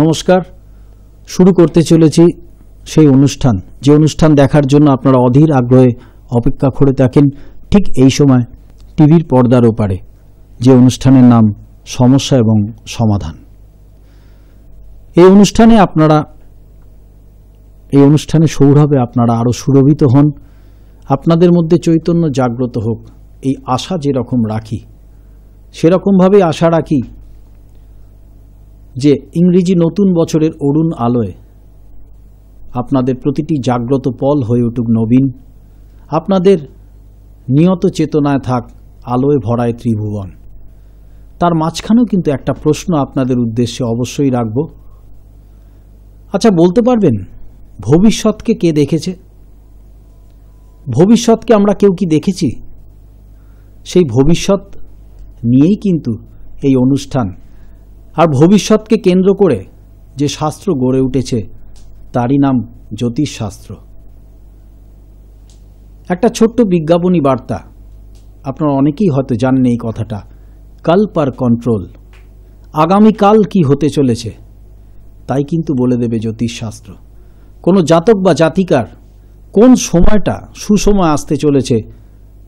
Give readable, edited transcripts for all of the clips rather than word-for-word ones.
নমস্কার, শুরু করতে চলেছি সেই অনুষ্ঠান যে অনুষ্ঠান দেখার জন্য আপনারা অধীর আগ্রহে অপেক্ষা করে থাকেন ঠিক এই সময় টিভির পর্দার ওপারে, যে অনুষ্ঠানের নাম সমস্যা এবং সমাধান। এই অনুষ্ঠানে সৌরভে আপনারা আরও সুরভিত হন, আপনাদের মধ্যে চৈতন্য জাগ্রত হোক, এই আশা যেরকম রাখি সেরকমভাবেই আশা রাখি যে ইংরেজি নতুন বছরের অরুণ আলোয় আপনাদের প্রতিটি জাগ্রত পল হয়ে উঠুক নবীন, আপনাদের নিয়ত চেতনায় থাক আলোয় ভরায় ত্রিভুবন। তার মাঝখানেও কিন্তু একটা প্রশ্ন আপনাদের উদ্দেশ্যে অবশ্যই রাখব। আচ্ছা, বলতে পারবেন ভবিষ্যৎকে কে দেখেছে? ভবিষ্যৎকে আমরা কেউ কি দেখেছি? সেই ভবিষ্যৎ নিয়েই কিন্তু এই অনুষ্ঠান, আর ভবিষ্যৎকে কেন্দ্র করে যে শাস্ত্র গড়ে উঠেছে তারই নাম জ্যোতিষশাস্ত্র। একটা ছোট্ট বিজ্ঞাপনী বার্তা, আপনারা অনেকেই হয়তো জানেন এই কথাটা, কাল পার কন্ট্রোল, আগামীকাল কি হতে চলেছে তাই কিন্তু বলে দেবে জ্যোতিষশাস্ত্র। কোনো জাতক বা জাতিকার কোন সময়টা সুসময় আসতে চলেছে,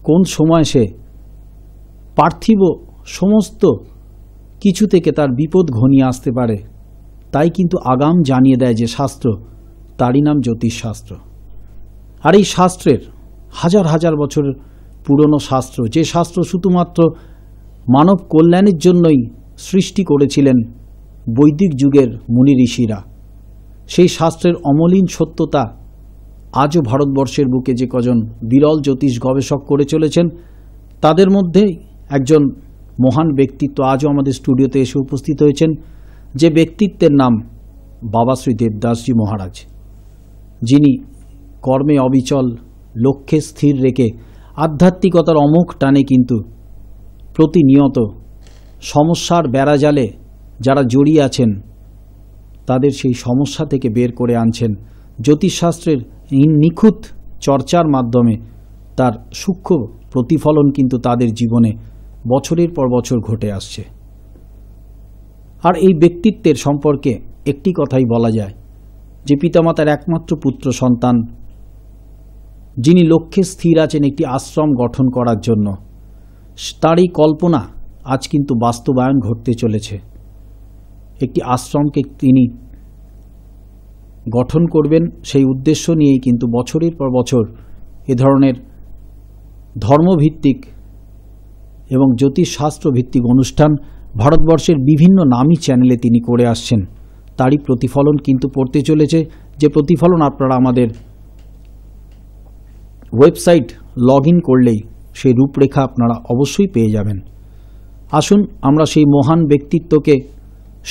কোন সময় সে পার্থিব সমস্ত কিছু থেকে তার বিপদ ঘনিয়ে আসতে পারে, তাই কিন্তু আগাম জানিয়ে দেয় যে শাস্ত্র, তারই নাম জ্যোতিষশাস্ত্র। আর এই শাস্ত্রের হাজার হাজার বছর পুরনো শাস্ত্র, যে শাস্ত্র শুধুমাত্র মানব কল্যাণের জন্যই সৃষ্টি করেছিলেন বৈদিক যুগের মুনি ঋষিরা, সেই শাস্ত্রের অমলিন সত্যতা আজও ভারতবর্ষের বুকে যে কজন বিরল জ্যোতিষ গবেষক করে চলেছেন, তাদের মধ্যে একজন মহান ব্যক্তিত্ব আজও আমাদের স্টুডিওতে এসে উপস্থিত হয়েছেন, যে ব্যক্তিত্বের নাম বাবা শ্রী দেবদাসজি মহারাজ, যিনি কর্মে অবিচল, লক্ষ্যে স্থির রেখে আধ্যাত্মিকতার অমোঘ টানে কিন্তু প্রতিনিয়ত সমস্যার বেড়াজালে যারা জড়িয়ে আছেন তাদের সেই সমস্যা থেকে বের করে আনছেন জ্যোতিষশাস্ত্রের নিখুঁত চর্চার মাধ্যমে। তার সূক্ষ্ম প্রতিফলন কিন্তু তাদের জীবনে বছরের পর বছর ঘটে আসছে। আর এই ব্যক্তিত্বের সম্পর্কে একটি কথাই বলা যায় যে পিতামাতার একমাত্র পুত্র সন্তান, যিনি লক্ষ্যে স্থির আছেন একটি আশ্রম গঠন করার জন্য, তার এই কল্পনা আজ কিন্তু বাস্তবায়ন ঘটতে চলেছে। একটি আশ্রমকে তিনি গঠন করবেন, সেই উদ্দেশ্য নিয়েই কিন্তু বছরের পর বছর এ ধরনের ধর্মভিত্তিক এবং জ্যোতিষশাস্ত্র ভিত্তিক অনুষ্ঠান ভারতবর্ষের বিভিন্ন নামী চ্যানেলে তিনি করে আসছেন। তারই প্রতিফলন কিন্তু পড়তে চলেছে, যে প্রতিফলন আপনারা আমাদের ওয়েবসাইট লগ ইন করলেই সেই রূপরেখা আপনারা অবশ্যই পেয়ে যাবেন। আসুন আমরা সেই মহান ব্যক্তিত্বকে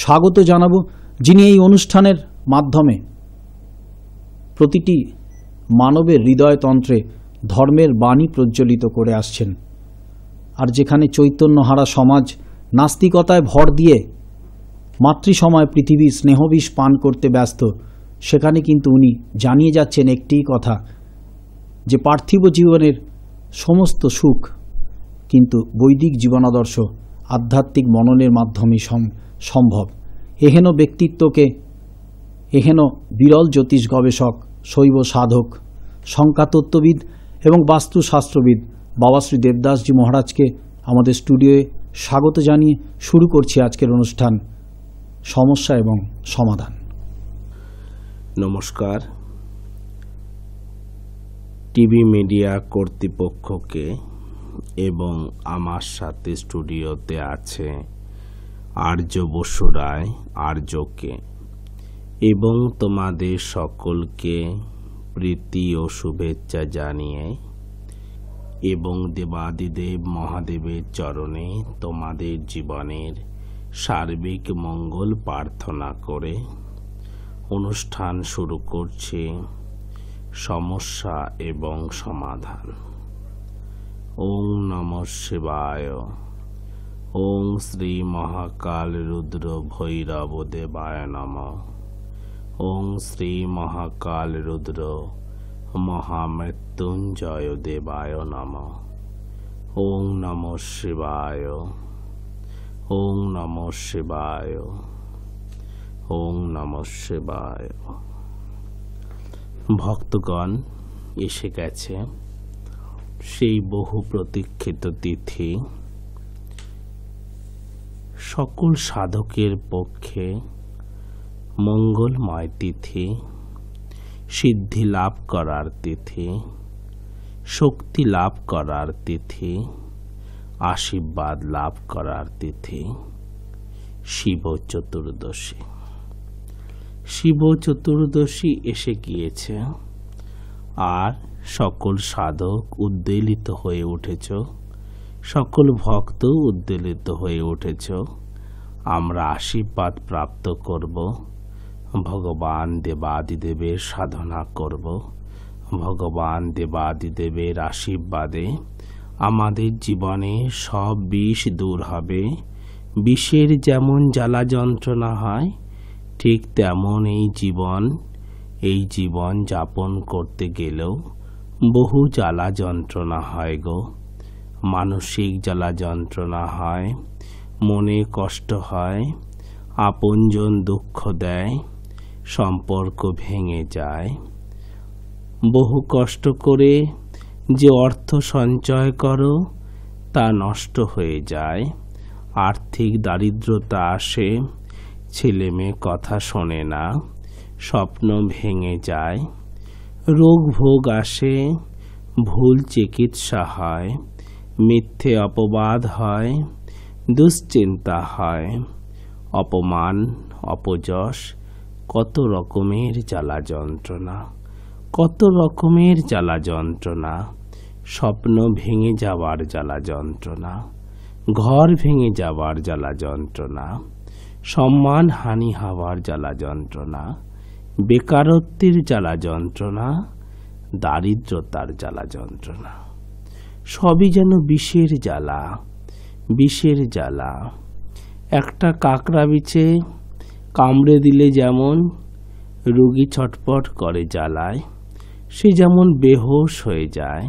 স্বাগত জানাবো, যিনি এই অনুষ্ঠানের মাধ্যমে প্রতিটি মানবের হৃদয়তন্ত্রে ধর্মের বাণী প্রজ্বলিত করে আসছেন। আর যেখানে চৈতন্যহারা সমাজ নাস্তিকতায় ভর দিয়ে মাতৃসময় পৃথিবীর স্নেহবিষ পান করতে ব্যস্ত, সেখানে কিন্তু উনি জানিয়ে যাচ্ছেন একটিই কথা, যে পার্থিব জীবনের সমস্ত সুখ কিন্তু বৈদিক জীবনাদর্শ আধ্যাত্মিক মননের মাধ্যমে সম্ভব। এহেন ব্যক্তিত্বকে, এহেন বিরল জ্যোতিষ গবেষক, শৈব সাধক, সংখ্যাতত্ত্ববিদ এবং বাস্তুশাস্ত্রবিদ বাবা শ্রী দেবদাসজি মহারাজকে আমাদের স্টুডিওয়ে স্বাগত জানিয়ে শুরু করছি আজকের অনুষ্ঠান সমস্যা এবং সমাধান। নমস্কার। টিভি মিডিয়া কর্তৃপক্ষকে এবং আমার সাথে স্টুডিওতে আছে আর্য বসু রায় আর্যকে এবং তোমাদের সকলকে প্রীতি ও শুভেচ্ছা জানিয়ে এবং দেবাদিদেব মহাদেবের চরণে তোমাদের জীবনের সার্বিক মঙ্গল প্রার্থনা করে অনুষ্ঠান শুরু করছে সমস্যা এবং সমাধান। ওং নমঃ শিবায়। ওং শ্রী মহাকাল রুদ্র ভৈরব দেবায় নমঃ। ওং শ্রী মহাকাল রুদ্র মহামৃত্যুঞ্জয় দেবায় নমঃ। ওং নমঃ শিবায়। ওং নমঃ শিবায়। ওং নমঃ শিবায়। ভক্তগণ, এসে গেছে সেই বহু প্রতীক্ষিত তিথি। সকল সাধকের পক্ষে মঙ্গলময় তিথি, সিদ্ধি লাভ করার তিথি, শক্তি লাভ করার তিথি, আশীর্বাদ লাভ করার তিথি, শিব চতুর্দশী। শিব চতুর্দশী এসে গিয়েছে, আর সকল সাধক উদ্বেলিত হয়ে উঠেছ, সকল ভক্ত উদ্বেলিত হয়ে উঠেছ। আমরা আশীর্বাদ প্রাপ্ত করব, ভগবান দেবাদিদেবের সাধনা করব। ভগবান দেবাদিদেবের আশীর্বাদে আমাদের জীবনে সব বিষ দূর হবে। বিষের যেমন জ্বালা যন্ত্রণা হয়, ঠিক তেমন এই জীবন যাপন করতে গেলেও বহু জ্বালা যন্ত্রণা হয় গো। মানসিক জ্বালা যন্ত্রণা হয়, মনে কষ্ট হয়, আপনজন দুঃখ দেয়, সম্পর্ক ভেঙে যায়। বহু কষ্ট করে যে অর্থ সঞ্চয় করো তা নষ্ট হয়ে যায়। আর্থিক দারিদ্রতা আসে, ছেলে মেয়ে কথা শোনে না, স্বপ্ন ভেঙে যায়। রোগ ভোগ আসে, ভুল চিকিৎসা হয়, মিথ্যে অপবাদ হয়, দুশ্চিন্তা হয়, অপমান অপযশ, কত রকমের জ্বালা যন্ত্রণা, কত রকমের জ্বালা যন্ত্রণা। স্বপ্ন ভেঙে যাওয়ার জ্বালা যন্ত্রণা, ঘর ভেঙে যাওয়ার জ্বালা যন্ত্রণা, সম্মান হানি হওয়ার জ্বালা যন্ত্রণা, বেকারত্বের জ্বালা যন্ত্রণা, দারিদ্রতার জ্বালা যন্ত্রণা। সবই যেন বিষের জ্বালা, বিষের জ্বালা। একটা কাকড়া বিছে কামড়ে দিলে যেমন রোগী ছটপট করে জ্বালায়, সে যেমন বেহোশ হয়ে যায়,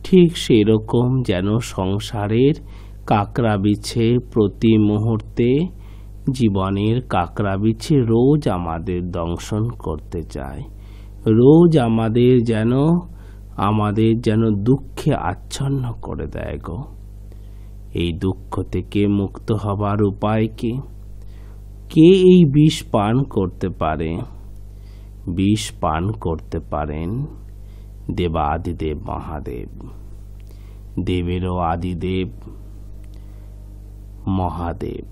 ঠিক সেরকম যেন সংসারের কাকড়া বিছে প্রতি মুহূর্তে, জীবনের কাকড়া বিছে রোজ আমাদের দংশন করতে চায়। রোজ আমাদের যেন দুঃখে আচ্ছন্ন করে দেয় গো। এই দুঃখ থেকে মুক্ত হবার উপায় কি? কে এই বিষ পান করতে পারে? বিষ পান করতে পারেন দেবাদিদেব মহাদেব। দেবেরও আদিদেব মহাদেব,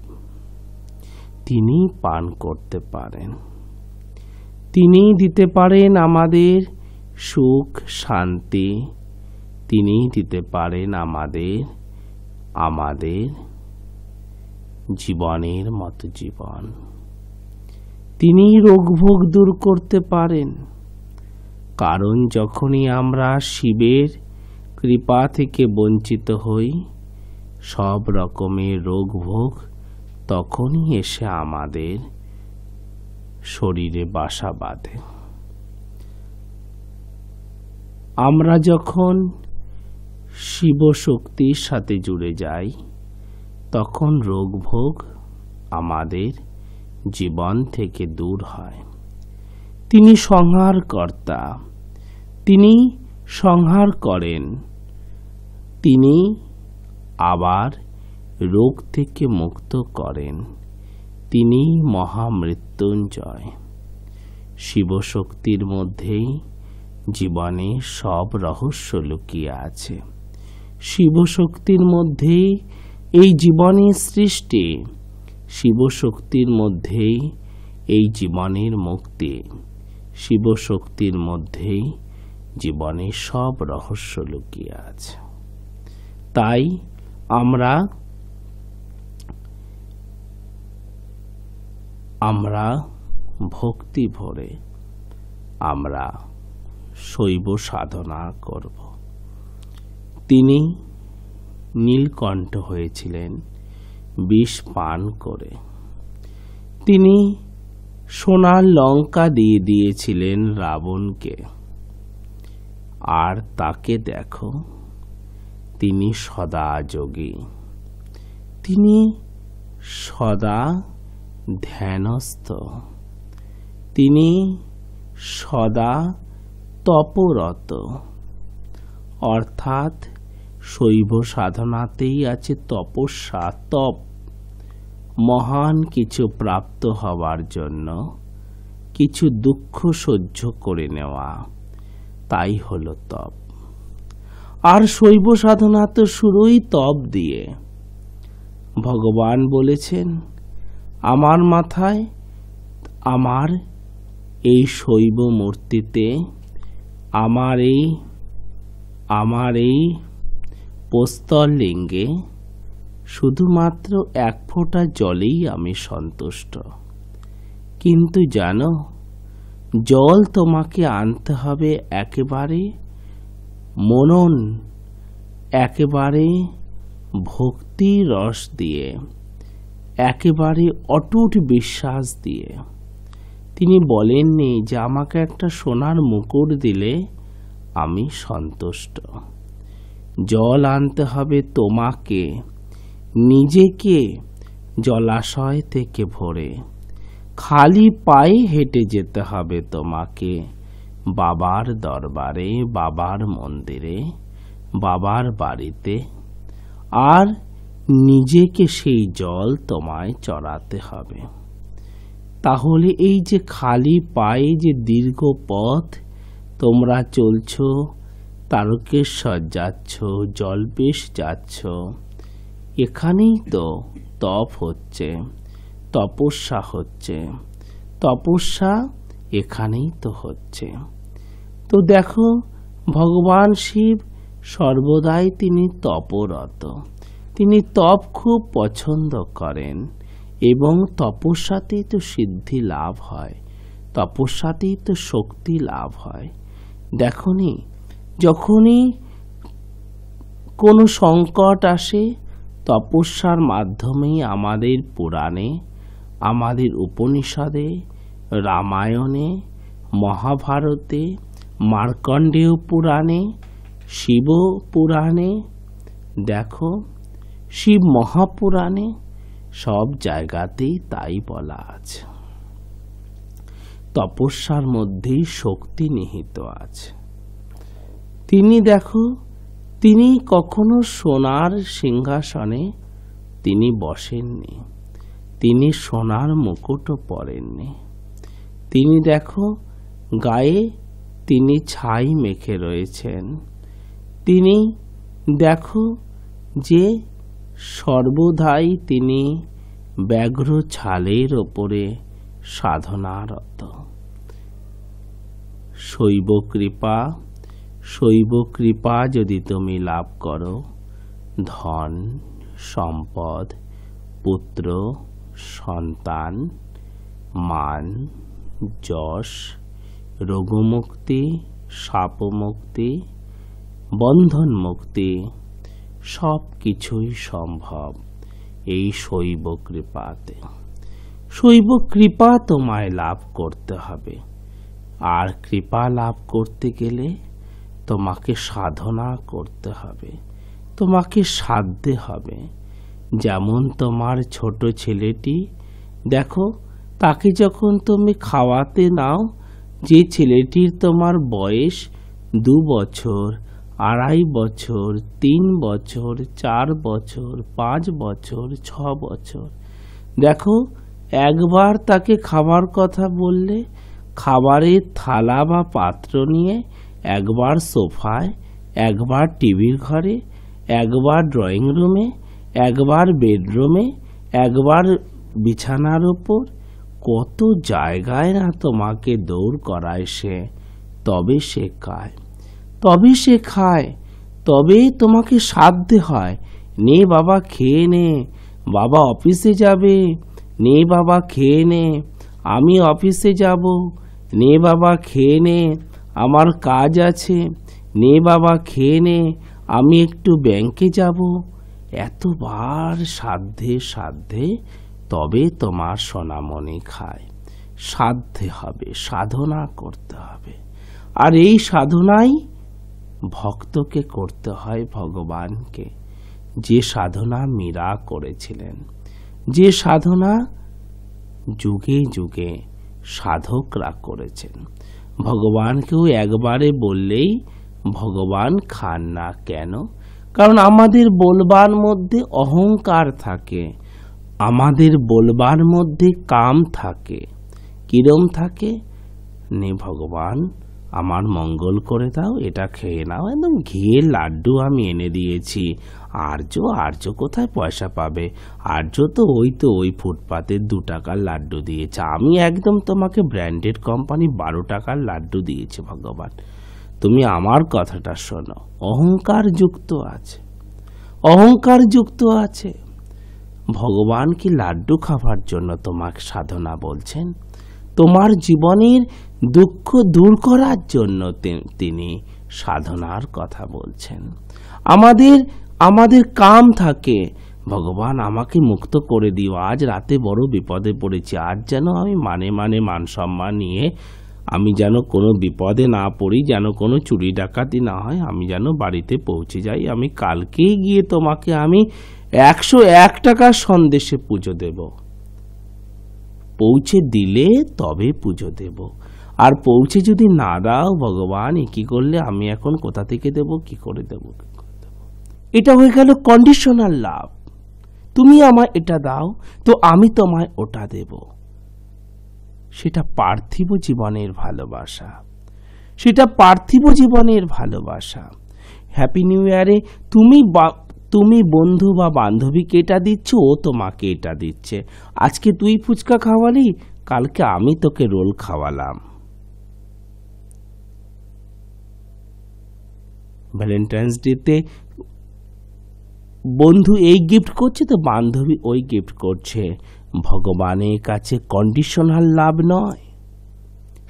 তিনি পান করতে পারেন। তিনি দিতে পারেন আমাদের সুখ শান্তি, তিনি দিতে পারেন আমাদের জীবনের মতো জীবন। তিনি রোগভোগ দূর করতে পারেন। কারণ যখনই আমরা শিবের কৃপা থেকে বঞ্চিত হই, সব রকমের রোগভোগ তখনই এসে আমাদের শরীরে বাসা বাঁধে। আমরা যখন শিব শক্তির সাথে জুড়ে যাই, তখন রোগভোগ আমাদের জীবন থেকে দূর হয়। তিনি সংহারকর্তা, তিনি সংহার করেন, তিনি আবার রোগ থেকে মুক্ত করেন। তিনি মহামৃত্যুঞ্জয়। শিবশক্তির মধ্যেই জীবনে সব রহস্য লুকিয়ে আছে। শিবশক্তির মধ্যেই এই জীবনের সৃষ্টি, শিবশক্তির মধ্যেই এই জীবনের মুক্তি, শিবশক্তির মধ্যেই জীবনে সব রহস্য লুকিয়ে আছে। তাই আমরা ভক্তি ভরে আমরা শৈব সাধনা করব। তিনি নীলকণ্ঠ হয়েছিলেন বিষ পান করে। তিনি সোনার লঙ্কা দিয়ে দিয়েছিলেন রাবণকে। আর তাকে দেখো, তিনি সদা যোগী, তিনি সদা ধ্যানস্থ, তিনি সদা তপরত। অর্থাৎ শৈব সাধনাতেই আছে তপস্যা, তপ। মহান কিছু প্রাপ্ত হওয়ার জন্য কিছু দুঃখ সহ্য করে নেওয়া, তাই হলো তপ। আর শৈব সাধনা তো শুরুই তপ দিয়ে। ভগবান বলেছেন, আমার মাথায়, আমার এই শৈব মূর্তিতে, আমার এই প্রস্তর লিঙ্গে শুধুমাত্র এক ফোঁটা জলেই আমি সন্তুষ্ট। কিন্তু জানো, জল তোমাকে আনতে হবে একেবারে মনন, একেবারে ভক্তি রস দিয়ে, একেবারে অটুট বিশ্বাস দিয়ে। তিনি বলেননি যে আমাকে একটা সোনার মুকুট দিলে আমি সন্তুষ্ট। জল আনতে হবে তোমাকে, নিজেকে জলাশয় থেকে ভরে খালি পায়ে হেঁটে যেতে হবে তোমাকে বাবার দরবারে, বাবার মন্দিরে, বাবার বাড়িতে। আর নিজেকে সেই জল তোমায় চড়াতে হবে। তাহলে এই যে খালি পায়ে যে দীর্ঘ পথ তোমরা চলছ, তারকেশ্বর যাচ্ছ, জলপেশ যাচ্ছ, এখানেই তো তপ হচ্ছে, তপস্যা হচ্ছে। তপস্যা এখানেই তো হচ্ছে। তো দেখো, ভগবান শিব সর্বদাই তিনি তপরত। তিনি তপ খুব পছন্দ করেন এবং তপস্যাতেই তো সিদ্ধি লাভ হয়, তপস্যাতেই তো শক্তি লাভ হয়। দেখনি, যখনই কোনো সংকট আসে, তপস্যার মাধ্যমেই আমাদের পুরাণে, আমাদের উপনিষদে, রামায়ণে, মহাভারতে, মার্কণ্ডেয় পুরাণে, শিব পুরাণে, দেখো শিব মহাপুরাণে, সব জায়গাতেই তাই বলা আছে। তপস্যার মধ্যেই শক্তি নিহিত আছে। তিনি দেখো, তিনি কখনো সোনার সিংহাসনে তিনি বসেননি, তিনি সোনার মুকুটও পরেননি। তিনি দেখো, গায়ে তিনি ছাই মেখে রয়েছেন। তিনি দেখো যে সর্বদাই তিনি ব্যাঘ্র ছালের ওপরে সাধনারত। শৈব কৃপা যদি তুমি লাভ করো, ধন সম্পদ, পুত্র সন্তান, মান যশ, রোগমুক্তি, শাপমুক্তি, বন্ধন মুক্তি, সব কিছুই সম্ভব এই শৈব কৃপাতে। শৈব কৃপা তোমায় লাভ করতে হবে। আর কৃপা লাভ করতে গেলে তোমাকে সাধনা করতে হবে, তোমাকে সাধতে হবে। যেমন তোমার ছোট ছেলেটি, দেখো তাকে যখন তুমি খাওয়াতে নাও, যে ছেলেটির তোমার বয়স 2 বছর, 2.5 বছর, 3 বছর, 4 বছর, 5 বছর, 6 বছর, দেখো একবার তাকে খাবার কথা বললে, খাবারের থালা বা পাত্র নিয়ে একবার সোফায়, একবার টিভির ঘরে, একবার ড্রয়িং রুমে, একবার বেডরুমে, একবার বিছানার ওপর, কত জায়গায় না তোমাকে দৌড় করায় সে, তবে সে খায়, তবে সে খায়, তবে তোমাকে সাধতে হয়। নে বাবা খেয়ে নে, বাবা অফিসে যাবে, নে বাবা খেয়ে নে, আমি অফিসে যাব, নে বাবা খেয়ে নে, আমার কাজ আছে, নে বাবা খেয়ে নে, আমি একটু ব্যাংকে যাব। এতবার সাধ্যে তবে তোমার সোনামণি খায়। সাধ্যে হবে, সাধনা করতে হবে। আর এই সাধনাই ভক্তকে করতে হয় ভগবানকে, যে সাধনা মীরা করেছিলেন, যে সাধনা যুগে যুগে সাধকরা করেছেন। ভগবানকেও একবারে বললেই ভগবান খান না। কেন? কারণ আমাদের বলবার মধ্যে অহংকার থাকে, আমাদের বলবার মধ্যে কাম থাকে। কিরম থাকে? নে ভগবান আমার মঙ্গল করে দাও, এটা খেয়ে নাও। একদম ঘিয়ের লাড্ডু আমি এনে দিয়েছি। আর্য কোথায় পয়সা পাবে? আর্য তো ওই ফুটপাতের 2 টাকার লাড্ডু দিয়েছে। আমি একদম তোমাকে ব্র্যান্ডেড কোম্পানি 12 টাকার লাড্ডু দিয়েছে। ভগবান তুমি আমার কথাটা শোনো। অহংকার যুক্ত আছে। ভগবান কি লাড্ডু খাবার জন্য তোমাকে সাধনা বলছেন? তোমার জীবনের দুঃখ দূর করার জন্য তিনি সাধনার কথা বলছেন। আমাদের কাম থাকে, ভগবান আমাকে মুক্ত করে দিও, আজ রাতে বড় বিপদে পড়েছি, আজ যেন আমি মান সম্মান নিয়ে আমি যেন কোনো বিপদে না পড়ি, যেন কোনো চুরি ডাকাতি না হয়, আমি যেন বাড়িতে পৌঁছে যাই। আমি কালকেই গিয়ে তোমাকে আমি 101 টাকার সন্দেশে পুজো দেব। পৌঁছে দিলে তবে পুজো দেব। আর পৌঁছে যদি না দাও, ভগবান কি করলে আমি এখন কোথা থেকে দেব, কি করে দেব? এটা হয়ে গেল কন্ডিশনাল লাভ। তুমি আমায় এটা দাও তো আমি তোমায় ওটা দেব। সেটা পার্থিব জীবনের ভালোবাসা। হ্যাপি নিউ ইয়ারে তুমি বন্ধু বা বান্ধবীকে এটা দিচ্ছ, ও তোমাকে এটা দিচ্ছে। আজকে তুই ফুচকা খাওয়ালি, কালকে আমি তোকে রোল খাওয়ালাম। ভ্যালেন্টাইন্স ডেতে বন্ধু এই গিফট করছে তো বান্ধবী ওই গিফট করছে। ভগবানের কাছে কন্ডিশনাল লাভ নয়,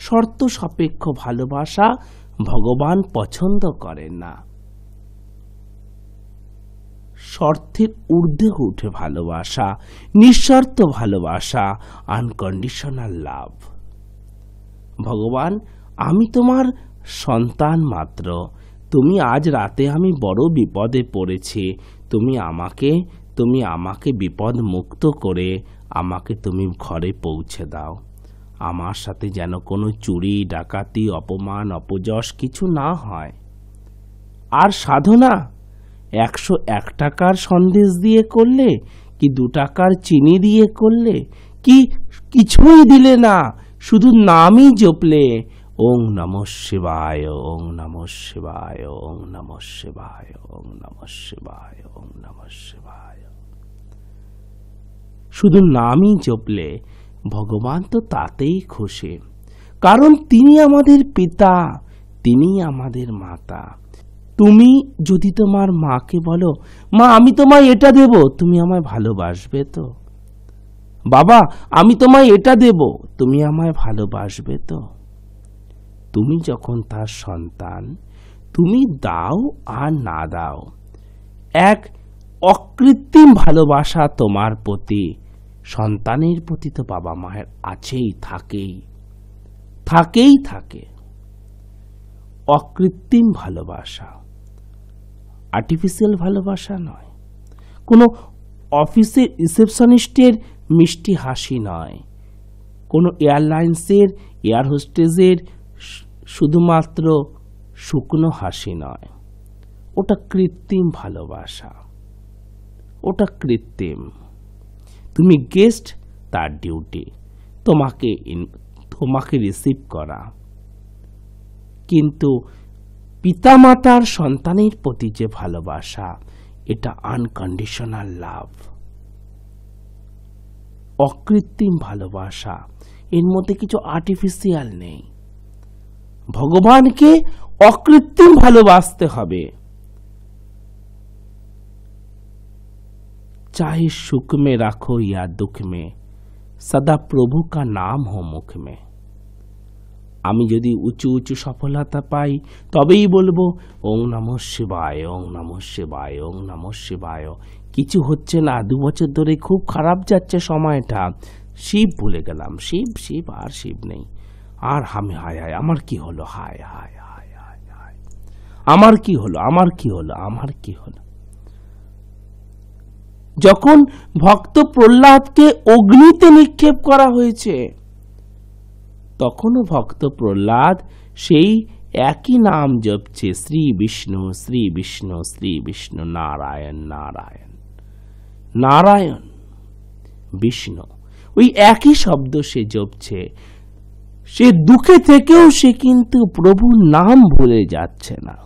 শর্ত সাপেক্ষ ভালোবাসা ভগবান পছন্দ করেন না। শর্তের ঊর্ধ্বে উঠে ভালোবাসা, নিঃশর্ত ভালোবাসা, আনকন্ডিশনাল লাভ। ভগবান আমি তোমার সন্তান মাত্র, তুমি আজ রাতে আমি বড় বিপদে পড়েছি, তুমি আমাকে বিপদ মুক্ত করে আমাকে তুমি ঘরে পৌঁছে দাও। আমার সাথে যেন কোনো চুরি ডাকাতি অপমান অপযশ কিছু না হয়। আর সাধনা 101 টাকার সন্দেশ দিয়ে করলে কি 2 টাকার চিনি দিয়ে করলে কি কিছুই দিলে না, শুধু নামই জপলে, ওং নমঃ শিবায়, ওং নমঃ শিবায়, ওং নমঃ শিবায়, ওং নমঃ শিবায়, ওং নমঃ শিবায়। শুধু নামই জপলে ভগবান তো তাতেই খুশি, কারণ তিনি আমাদের পিতা, তিনি আমাদের মাতা। তুমি যদি তোমার মাকে বলো, মা আমি তোমায় এটা দেব, তুমি আমায় ভালোবাসবে তো? বাবা আমি তোমায় এটা দেব, তুমি আমায় ভালোবাসবে তো? তুমি যখন তার সন্তান, তুমি দাও আর না দাও, এক অকৃত্রিম ভালোবাসা তোমার প্রতি, সন্তানের প্রতি তো বাবা মায়ের আছেই, থাকে। অকৃত্রিম ভালোবাসা, আর্টিফিশিয়াল ভালোবাসা নয়। কোনো অফিসের রিসেপশনিস্টের মিষ্টি হাসি নয়, কোনো এয়ারলাইন্সের এয়ার হোস্টেসের শুধুমাত্র শুকনো হাসি নয়। ওটা কৃত্রিম ভালোবাসা, ওটা কৃত্রিম। তুমি গেস্ট, তার ডিউটি তোমাকে রিসিভ করা। কিন্তু পিতামাতার সন্তানের প্রতি যে ভালোবাসা, এটা আনকন্ডিশনাল লাভ, অকৃত্রিম ভালোবাসা। এর মধ্যে কিছু আর্টিফিশিয়াল নেই। ভগবানকে অকৃত্রিম ভালোবাসতে হবে। चाहे सुख में राखो या दुख में, सदा प्रभु का नाम हो मुख में। আমি যদি উঁচু উঁচু সফলতা পাই তবেই বলবো ওং নমঃ শিবায়, ওং নমঃ শিবায়, ওং নমঃ শিবায়। কিছু হচ্ছে না, 2 বছর ধরে খুব খারাপ যাচ্ছে সময়টা, শিব ভুলে গেলাম, শিব আর শিব নেই। আর আমি হায় আমার কি হলো, হায় আমার কি হলো। যখন ভক্ত প্রহ্লাদকে অগ্নিতে নিক্ষেপ করা হয়েছে, তখনও ভক্ত প্রহ্লাদ সেই একই নাম জপছে, শ্রী বিষ্ণু শ্রী বিষ্ণু শ্রী বিষ্ণু, নারায়ণ নারায়ণ নারায়ণ বিষ্ণু। ওই একই শব্দ সে জপছে। সে দুঃখে থেকেও সে কিন্তু প্রভুর নাম ভুলে যাচ্ছে না।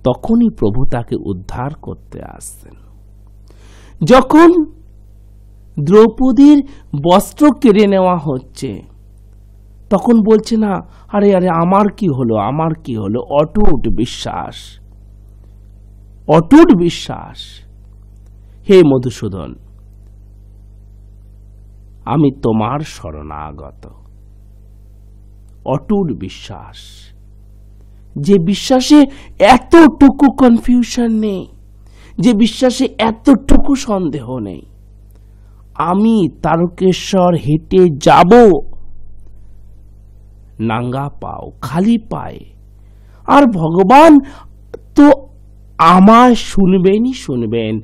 তখনই প্রভু তাকে উদ্ধার করতে আসছেন। যখন দ্রৌপদীর বস্ত্র কেড়ে নেওয়া হচ্ছে, তখন বলছে না, আরে আরে আমার কি হলো, আমার কি হলো। অটুট বিশ্বাস, অটুট বিশ্বাস। হে মধুসূদন, আমি তোমার শরণাগত। অটুট বিশ্বাস, যে বিশ্বাসে এতটুকু কনফিউশন নেই, যে বিশ্বাসে এতটুকু সন্দেহ নেই। আমি তারকেশ্বর হেঁটে যাব নাঙ্গা পাও, খালি পায়ে, আর ভগবান তো আমায় শুনবেনই শুনবেন।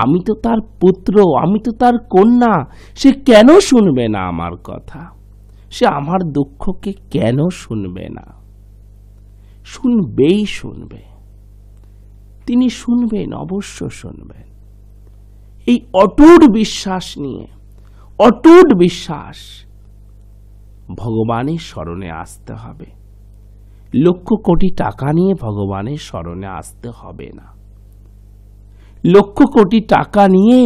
আমি তো তার পুত্র, আমি তো তার কন্যা। সে কেন শুনবে না আমার কথা? সে আমার দুঃখকে কেন শুনবে না? শুনবেই শুনবে, তিনি শুনবেন, অবশ্য শুনবেন। এই অটুট বিশ্বাস নিয়ে, অটুট বিশ্বাস, ভগবানের শরণে আসতে হবে। লক্ষ কোটি টাকা নিয়ে ভগবানের শরণে আসতে হবে না। লক্ষ কোটি টাকা নিয়ে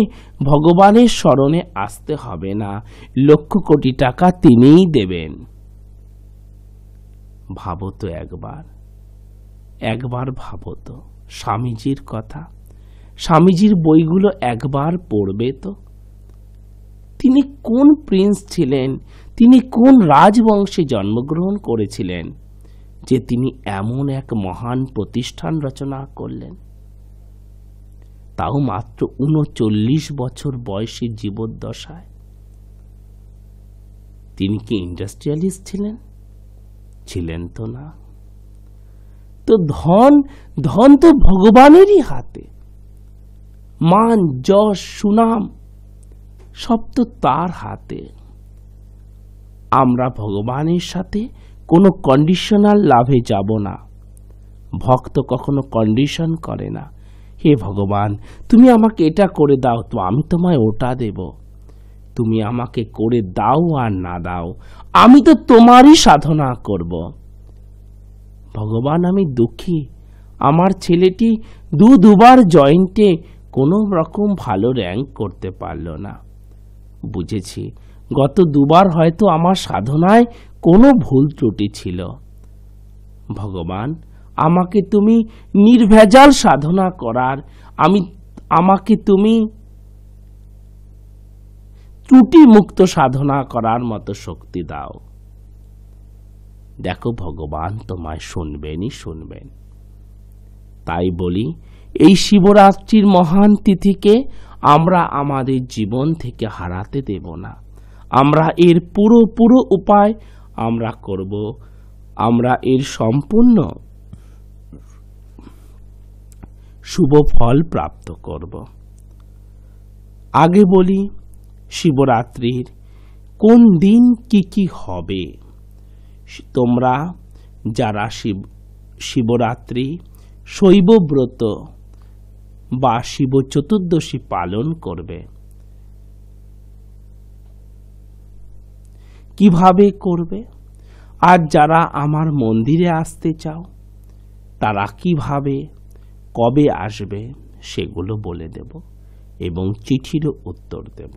ভগবানের শরণে আসতে হবে না। লক্ষ কোটি টাকা তিনিই দেবেন। ভাবো তো একবার, একবার ভাবো তো স্বামীজির কথা। স্বামীজির বইগুলো একবার পড়বে তো। তিনি কোন প্রিন্স ছিলেন, তিনি কোন রাজবংশে জন্মগ্রহণ করেছিলেন যে তিনি এমন এক মহান প্রতিষ্ঠান রচনা করলেন, তাও মাত্র ৩৯ বছর বয়সী জীবদ্দশায়। তিনি কি ইন্ডাস্ট্রিয়ালিস্ট ছিলেন? ছিলেন তো না। তো ধন, ধন তো ভগবানেরই হাতে। মান, যশ, সুনাম সব তো তার হাতে। আমরা ভগবানের সাথে কোনো কন্ডিশনাল লাভে যাব না। ভক্ত কখনো কন্ডিশন করে না। হে ভগবান, তুমি আমাকে এটা করে দাও তো আমি তোমায় ওটা দেব। তুমি আমাকে করে দাও আর না দাও, আমি তো তোমারই সাধনা করব। ভগবান, আমি দুঃখী, আমার ছেলেটি দুবার জয়েন্টে কোনো রকম ভালো র্যাঙ্ক করতে পারল না। বুঝেছি, গত দুবার হয়তো আমার সাধনায় কোনো ভুল ত্রুটি ছিল। ভগবান, আমাকে তুমি নির্ভেজাল সাধনা করার, আমাকে তুমি ত্রুটি মুক্ত সাধনা করার মতো শক্তি দাও। দেখো ভগবান তোমায় শুনবেনই শুনবেন। তাই বলি, এই শিবরাত্রির মহান তিথিকে আমরা আমাদের জীবন থেকে হারাতে দেব না। আমরা এর পুরো উপায় আমরা করব, আমরা এর সম্পূর্ণ শুভ ফল প্রাপ্ত করব। আগে বলি, শিবরাত্রির কোন দিন কি হবে। তোমরা যারা শিবরাত্রি, শৈবব্রত বা শিব চতুর্দশী পালন করবে, কিভাবে করবে, আর যারা আমার মন্দিরে আসতে চাও তারা কিভাবে, কবে আসবে, সেগুলো বলে দেব এবং চিঠিরও উত্তর দেব।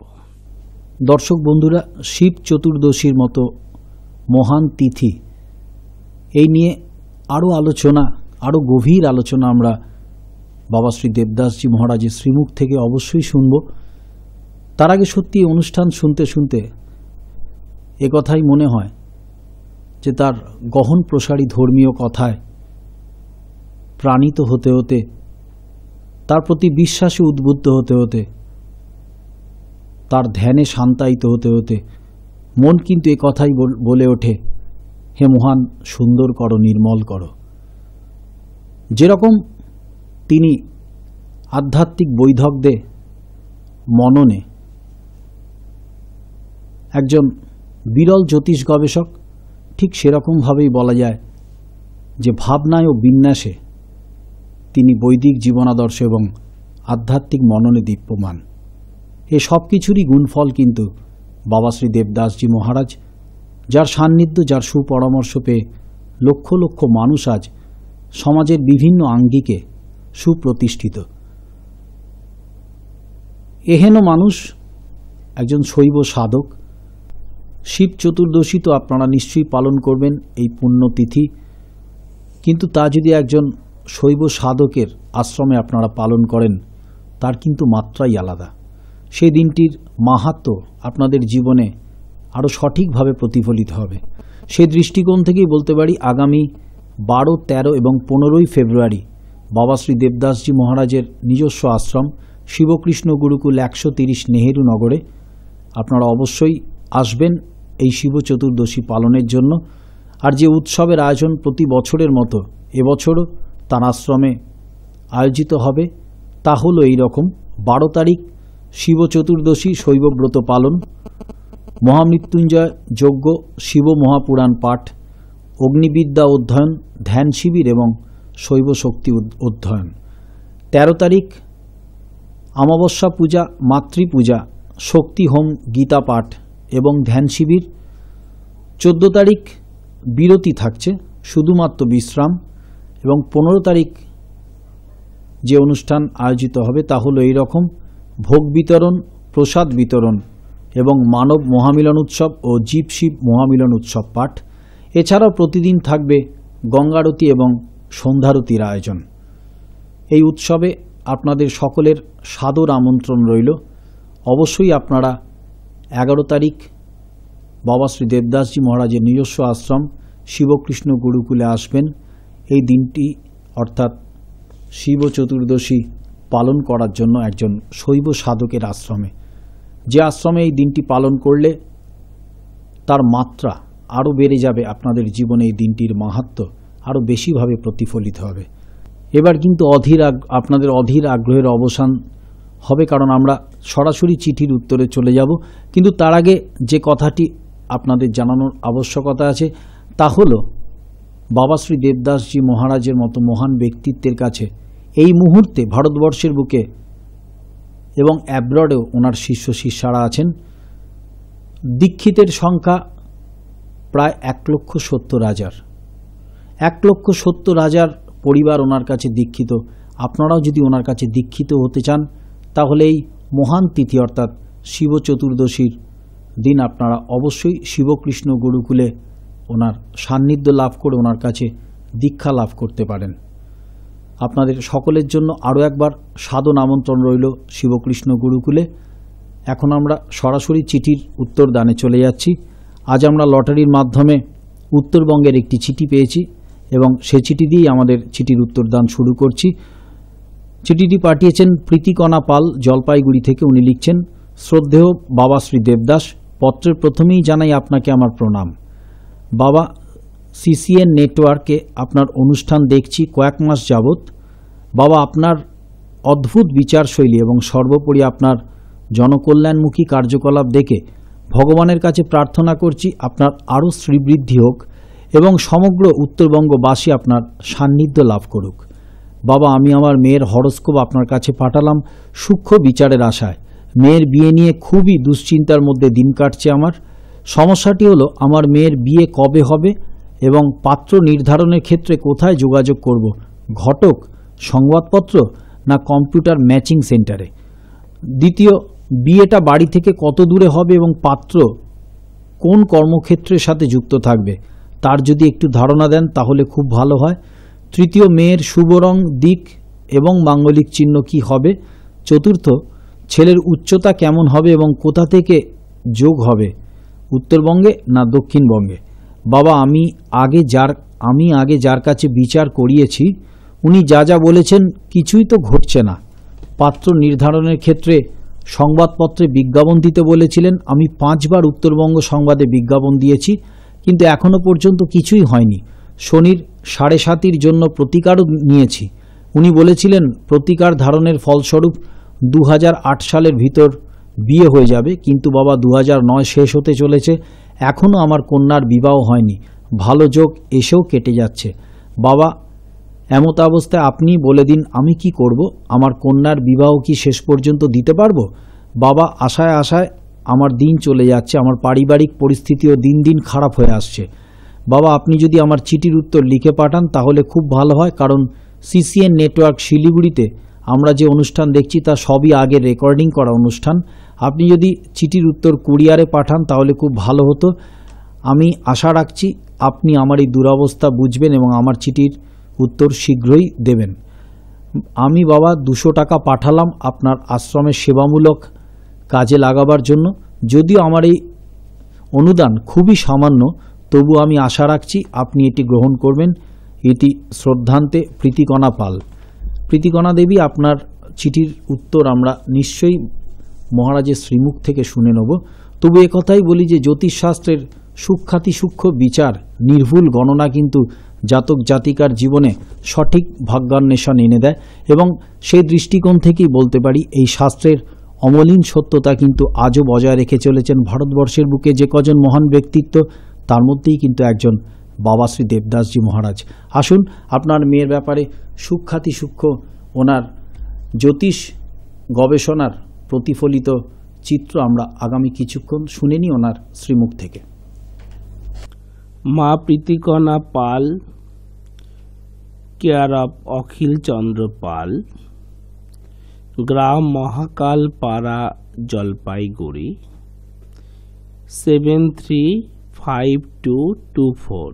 দর্শক বন্ধুরা, শিব চতুর্দশীর মতো মহান তিথি, এই নিয়ে আরও আলোচনা, আরও গভীর আলোচনা আমরা বাবা শ্রী দেবদাসজি মহারাজের শ্রীমুখ থেকে অবশ্যই শুনব। তার আগে সত্যি অনুষ্ঠান শুনতে শুনতে এ কথাই মনে হয় যে তার গহন প্রসারী ধর্মীয় কথায় প্রাণিত হতে হতে, তার প্রতি বিশ্বাসে উদ্বুদ্ধ হতে হতে, তার ধ্যানে শান্তায়িত হতে হতে মন কিন্তু এ কথাই বলে ওঠে, হে মহান, সুন্দর করো, নির্মল করো। যেরকম তিনি আধ্যাত্মিক বৈদগ্ধ্যে মননে একজন বিরল জ্যোতিষ গবেষক, ঠিক সেরকমভাবেই বলা যায় যে ভাবনায় ও বিন্যাসে তিনি বৈদিক জীবনাদর্শ এবং আধ্যাত্মিক মননে দীপ্যমান। এ সব কিছুরই গুণফল কিন্তু বাবা শ্রী দেবদাসজি মহারাজ, যার সান্নিধ্য, যার সুপরামর্শ পেয়ে লক্ষ লক্ষ মানুষ আজ সমাজের বিভিন্ন আঙ্গিকে সুপ্রতিষ্ঠিত। এহেন মানুষ একজন শৈব সাধক। শিব চতুর্দশী তো আপনারা নিশ্চয়ই পালন করবেন এই পুণ্যতিথি, কিন্তু তা যদি একজন শৈব সাধকের আশ্রমে আপনারা পালন করেন, তার কিন্তু মাত্রাই আলাদা। সেই দিনটির মাহাত্ম্য আপনাদের জীবনে আরও সঠিকভাবে প্রতিফলিত হবে। সেই দৃষ্টিকোণ থেকেই বলতে পারি আগামী 12, 13 এবং 15ই ফেব্রুয়ারি বাবা শ্রী দেবদাসজি মহারাজের নিজস্ব আশ্রম শিবকৃষ্ণ গুরুকুল 130 নেহেরু নগরে আপনারা অবশ্যই আসবেন এই শিব চতুর্দশী পালনের জন্য। আর যে উৎসবের আয়োজন প্রতি বছরের মতো এবছরও তার আশ্রমে আয়োজিত হবে তা হলো এই রকম: 12 তারিখ শিব চতুর্দশী শৈবব্রত পালন, মহামৃত্যুঞ্জয় যজ্ঞ, শিব মহাপুরাণ পাঠ, অগ্নিবিদ্যা অধ্যয়ন, ধ্যান শিবির এবং শৈব শক্তি অধ্যয়ন। 13 তারিখ অমাবস্যা পূজা, মাতৃপূজা, শক্তি হোম, গীতা পাঠ এবং ধ্যান শিবির। 14 তারিখ বিরতি থাকছে, শুধুমাত্র বিশ্রাম। এবং 15 তারিখ যে অনুষ্ঠান আয়োজিত হবে তা হলো এই রকম: ভোগ বিতরণ, প্রসাদ বিতরণ এবং মানব মহামিলন উৎসব ও জীব শিব মহামিলন উৎসব পাঠ। এছাড়াও প্রতিদিন থাকবে গঙ্গারতি এবং সন্ধ্যারতির আয়োজন। এই উৎসবে আপনাদের সকলের সাদর আমন্ত্রণ রইল। অবশ্যই আপনারা 11 তারিখ বাবা শ্রী দেবদাসজি মহারাজের নিজস্ব আশ্রম শিবকৃষ্ণ গুরুকুলে আসবেন। এই দিনটি অর্থাৎ শিব চতুর্দশী পালন করার জন্য একজন শৈব সাধকের আশ্রমে, যে আশ্রমে এই দিনটি পালন করলে তার মাত্রা আরও বেড়ে যাবে, আপনাদের জীবনে এই দিনটির মাহাত্ম্য আরও বেশিভাবে প্রতিফলিত হবে। এবার কিন্তু আপনাদের অধীর আগ্রহের অবসান হবে, কারণ আমরা সরাসরি চিঠির উত্তরে চলে যাব। কিন্তু তার আগে যে কথাটি আপনাদের জানানোর আবশ্যকতা আছে তা হলো বাবা শ্রী দেবদাসজি মহারাজের মতো মহান ব্যক্তিত্বের কাছে এই মুহূর্তে ভারতবর্ষের বুকে এবং অ্যাব্রডেও ওনার শিষ্য শিষ্যারা আছেন। দীক্ষিতের সংখ্যা প্রায় 1,70,000। 1,70,000 পরিবার ওনার কাছে দীক্ষিত। আপনারাও যদি ওনার কাছে দীক্ষিত হতে চান তাহলে এই মহান তিথি অর্থাৎ শিব চতুর্দশীর দিন আপনারা অবশ্যই শিবকৃষ্ণ গুরুকুলে ওনার সান্নিধ্য লাভ করে ওনার কাছে দীক্ষা লাভ করতে পারেন। আপনাদের সকলের জন্য আরও একবার সাদর আমন্ত্রণ রইল শিবকৃষ্ণ গুরুকুলে। এখন আমরা সরাসরি চিঠির উত্তর দানে চলে যাচ্ছি। আজ আমরা লটারির মাধ্যমে উত্তরবঙ্গের একটি চিঠি পেয়েছি এবং সে চিঠি দিয়েই আমাদের চিঠির উত্তরদান শুরু করছি। চিঠিটি পাঠিয়েছেন প্রীতিকণা পাল, জলপাইগুড়ি থেকে। উনি লিখছেন, শ্রদ্ধেয় বাবা শ্রী দেবদাস, পত্রের প্রথমেই জানাই আপনাকে আমার প্রণাম। বাবা, সিসিএন নেটওয়ার্কে আপনার অনুষ্ঠান দেখছি কয়েক মাস যাবৎ। বাবা, আপনার অদ্ভুত বিচারশৈলী এবং সর্বোপরি আপনার জনকল্যাণমুখী কার্যকলাপ দেখে ভগবানের কাছে প্রার্থনা করছি আপনার আরও শ্রীবৃদ্ধি হোক এবং সমগ্র উত্তরবঙ্গবাসী আপনার সান্নিধ্য লাভ করুক। বাবা, আমি আমার মেয়ের হরস্কোপ আপনার কাছে পাঠালাম সূক্ষ্ম বিচারের আশায়। মেয়ের বিয়ে নিয়ে খুবই দুশ্চিন্তার মধ্যে দিন কাটছে আমার। সমস্যাটি হলো আমার মেয়ের বিয়ে কবে হবে এবং পাত্র নির্ধারণের ক্ষেত্রে কোথায় যোগাযোগ করব, ঘটক, সংবাদপত্র না কম্পিউটার ম্যাচিং সেন্টারে। দ্বিতীয়, বিয়েটা বাড়ি থেকে কত দূরে হবে এবং পাত্র কোন কর্মক্ষেত্রের সাথে যুক্ত থাকবে তার যদি একটু ধারণা দেন তাহলে খুব ভালো হয়। তৃতীয়, মেয়ের শুভ রং, দিক এবং মাঙ্গলিক চিহ্ন কি হবে। চতুর্থ, ছেলের উচ্চতা কেমন হবে এবং কোথা থেকে যোগ হবে, উত্তরবঙ্গে না দক্ষিণবঙ্গে। বাবা, আমি আগে যার কাছে বিচার করিয়েছি উনি যা যা বলেছেন কিছুই তো ঘটছে না। পাত্র নির্ধারণের ক্ষেত্রে সংবাদপত্রে বিজ্ঞাপন দিতে বলেছিলেন। আমি 5 বার উত্তরবঙ্গ সংবাদে বিজ্ঞাপন দিয়েছি কিন্তু এখনো পর্যন্ত কিছুই হয়নি। শনির 7.5 জন্য প্রতিকারও নিয়েছি, উনি বলেছিলেন প্রতিকার ধারণের ফলস্বরূপ 2008 সালের ভিতর বিয়ে হয়ে যাবে, কিন্তু বাবা 2009 শেষ হতে চলেছে, এখনও আমার কন্যার বিবাহ হয়নি, ভালো যোগ এসেও কেটে যাচ্ছে। বাবা, এমত অবস্থায় আপনি বলে দিন আমি কি করব? আমার কন্যার বিবাহ কি শেষ পর্যন্ত দিতে পারবো? বাবা, আশায় আশায় আমার দিন চলে যাচ্ছে, আমার পারিবারিক পরিস্থিতিও দিন দিন খারাপ হয়ে আসছে। বাবা, আপনি যদি আমার চিঠির উত্তর লিখে পাঠান তাহলে খুব ভালো হয়, কারণ সিসিএন নেটওয়ার্ক শিলিগুড়িতে আমরা যে অনুষ্ঠান দেখছি তা সবই আগে রেকর্ডিং করা অনুষ্ঠান। আপনি যদি চিঠির উত্তর কুরিয়ারে পাঠান তাহলে খুব ভালো হতো। আমি আশা রাখছি আপনি আমার এই দুরবস্থা বুঝবেন এবং আমার চিঠির উত্তর শীঘ্রই দেবেন। আমি বাবা 200 টাকা পাঠালাম আপনার আশ্রমের সেবামূলক কাজে লাগাবার জন্য। যদিও আমার এই অনুদান খুবই সামান্য, তবু আমি আশা রাখছি আপনি এটি গ্রহণ করবেন। এটি শ্রদ্ধান্তে প্রীতিকণা পাল। প্রীতিকণা দেবী, আপনার চিঠির উত্তর আমরা নিশ্চয়ই মহারাজের শ্রীমুখ থেকে শুনে নেব। তবু একথাই বলি যে জ্যোতিষশাস্ত্রের সূক্ষ্মাতি সূক্ষ্ম বিচার, নির্ভুল গণনা কিন্তু জাতক জাতিকার জীবনে সঠিক ভাগ্যান্বেষণ এনে দেয়, এবং সেই দৃষ্টিকোণ থেকেই বলতে পারি এই শাস্ত্রের অমলিন সত্যতা কিন্তু আজও বজায় রেখে চলেছেন ভারতবর্ষের বুকে যে কজন মহান ব্যক্তিত্ব, তার মধ্যেই কিন্তু একজন বাবা শ্রী দেবদাসজি মহারাজ। আসুন আপনার মেয়ের ব্যাপারে সূক্ষ্মাতি সূক্ষ্ম ওনার জ্যোতিষ গবেষণার প্রতিফলিত চিত্র আমরা আগামী কিছুক্ষণ শুনে নিই ওনার শ্রীমুখ থেকে। মা প্রীতিকণা পাল, কেয়ার অফ অখিল চন্দ্র পাল, গ্রাম মহাকাল পাড়া, জলপাইগুড়ি 735224।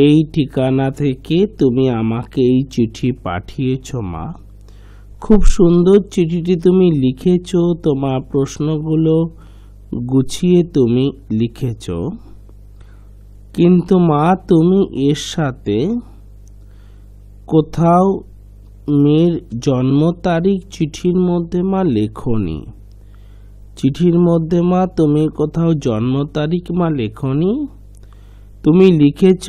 এই ঠিকানা থেকে তুমি আমাকে এই চিঠি পাঠিয়েছ মা। খুব সুন্দর চিঠিটি তুমি লিখেছ, তোমার প্রশ্নগুলো গুছিয়ে তুমি লিখেছ, কিন্তু মা তুমি এর সাথে কোথাও মেয়ের জন্ম তারিখ চিঠির মধ্যে মা লেখনি। চিঠির মধ্যে মা তুমি কোথাও জন্ম তারিখ মা লেখনি। তুমি লিখেছ,